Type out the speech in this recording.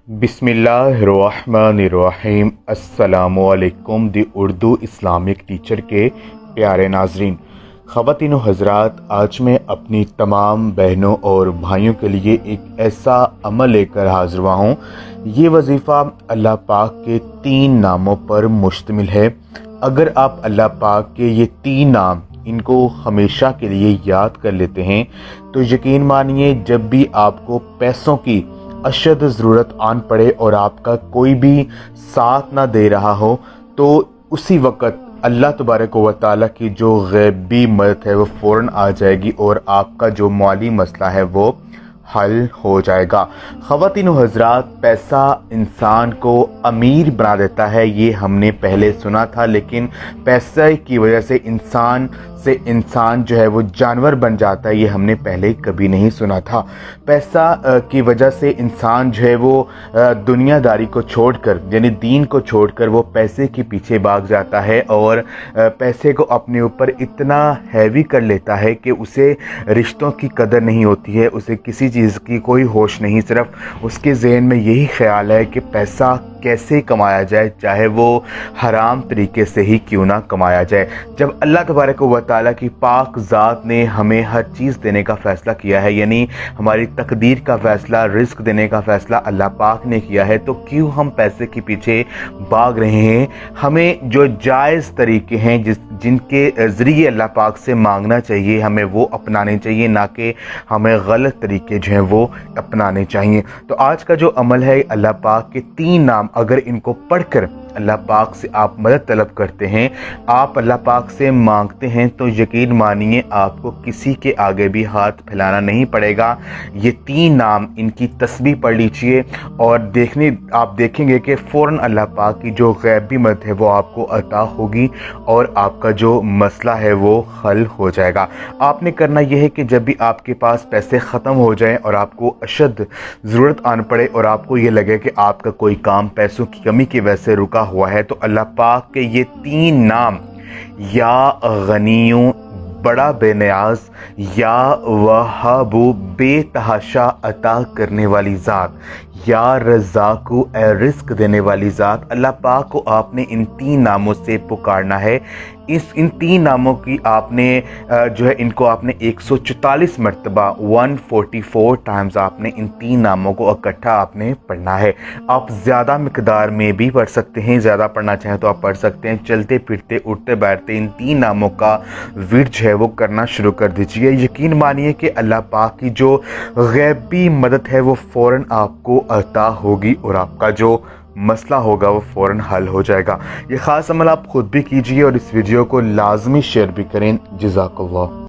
बिस्मिल्लाहिर्रहमानिर्रहीम। अस्सलामुअलैकुम दी Urdu Islamic teacher के प्यारे नाजरीन, ख़वातीन व हज़रात, आज मैं अपनी तमाम बहनों और भाइयों के लिए एक ऐसा अमल लेकर हाजिर हुआ हूँ। ये वजीफ़ा अल्लाह पाक के 3 नामों पर मुश्तमिल है। अगर आप अल्लाह पाक के ये 3 नाम इनको हमेशा के लिए याद कर लेते हैं तो यकीन मानिए, जब भी आपको पैसों की अशद ज़रूरत आन पड़े और आपका कोई भी साथ ना दे रहा हो, तो उसी वक़्त अल्लाह तबारक व तआला की जो गैबी मदद है वो फ़ौरन आ जाएगी और आपका जो माली मसला है वो हल हो जाएगा। ख़वातीन व हज़रात, पैसा इंसान को अमीर बना देता है, ये हमने पहले सुना था, लेकिन पैसे की वजह से इंसान जो है वो जानवर बन जाता है, ये हमने पहले कभी नहीं सुना था। पैसा की वजह से इंसान जो है वो दुनियादारी को छोड़कर, यानी दीन को छोड़कर, वो पैसे के पीछे भाग जाता है और पैसे को अपने ऊपर इतना हैवी कर लेता है कि उसे रिश्तों की कदर नहीं होती है, उसे किसी चीज़ की कोई होश नहीं। सिर्फ उसके ज़हन में यही ख्याल है कि पैसा कैसे कमाया जाए, चाहे वो हराम तरीके से ही क्यों ना कमाया जाए। जब अल्लाह तबारक व तआला की पाक ज़ात ने हमें हर चीज़ देने का फ़ैसला किया है, यानी हमारी तकदीर का फ़ैसला, रिस्क देने का फ़ैसला अल्लाह पाक ने किया है, तो क्यों हम पैसे के पीछे भाग रहे हैं। हमें जो जायज़ तरीके हैं जिनके ज़रिए अल्लाह पाक से मांगना चाहिए, हमें वो अपनाने चाहिए, ना कि हमें गलत तरीके जो हैं वो अपनाने चाहिए। तो आज का जो अमल है, अल्लाह पाक के 3 नाम अगर इनको पढ़कर अल्लाह पाक से आप मदद तलब करते हैं, आप अल्लाह पाक से मांगते हैं, तो यकीन मानिए आपको किसी के आगे भी हाथ फैलाना नहीं पड़ेगा। ये 3 नाम, इनकी तस्बीह पढ़ लीजिए और आप देखेंगे कि फ़ौरन अल्लाह पाक की जो गैबी मदद है वो आपको अता होगी और आपका जो मसला है वो हल हो जाएगा। आपने करना यह है कि जब भी आपके पास पैसे ख़त्म हो जाएं और आपको अशद ज़रूरत आन पड़े और आपको ये लगे कि आपका कोई काम पैसों की कमी की वजह से रुका हुआ है, तो अल्लाह पाक के ये 3 नाम, या गनियों बड़ा बेनियाज, या वहाबू बेतहाशा अता करने वाली ज़ात, या रज़ाकू रिस्क देने वाली ज़ात, अल्लाह पाक को आपने इन 3 नामों से पुकारना है। इन 3 नामों की आपने जो है इनको आपने 144 मरतबा 144 टाइम्स आपने इन 3 नामों को इकट्ठा आपने पढ़ना है। आप ज़्यादा मिकदार में भी पढ़ सकते हैं, ज़्यादा पढ़ना चाहें तो आप पढ़ सकते हैं। चलते फिरते उठते बैठते इन 3 नामों का विर्द जो है वो करना शुरू कर दीजिए। यकीन मानिए कि अल्लाह पाक की जो गैबी मदद है वो फ़ौरन आपको अता होगी और आपका जो मसला होगा वो फ़ौरन हल हो जाएगा। ये ख़ास अमल आप खुद भी कीजिए और इस वीडियो को लाजमी शेयर भी करें। जज़ाकल्लाह।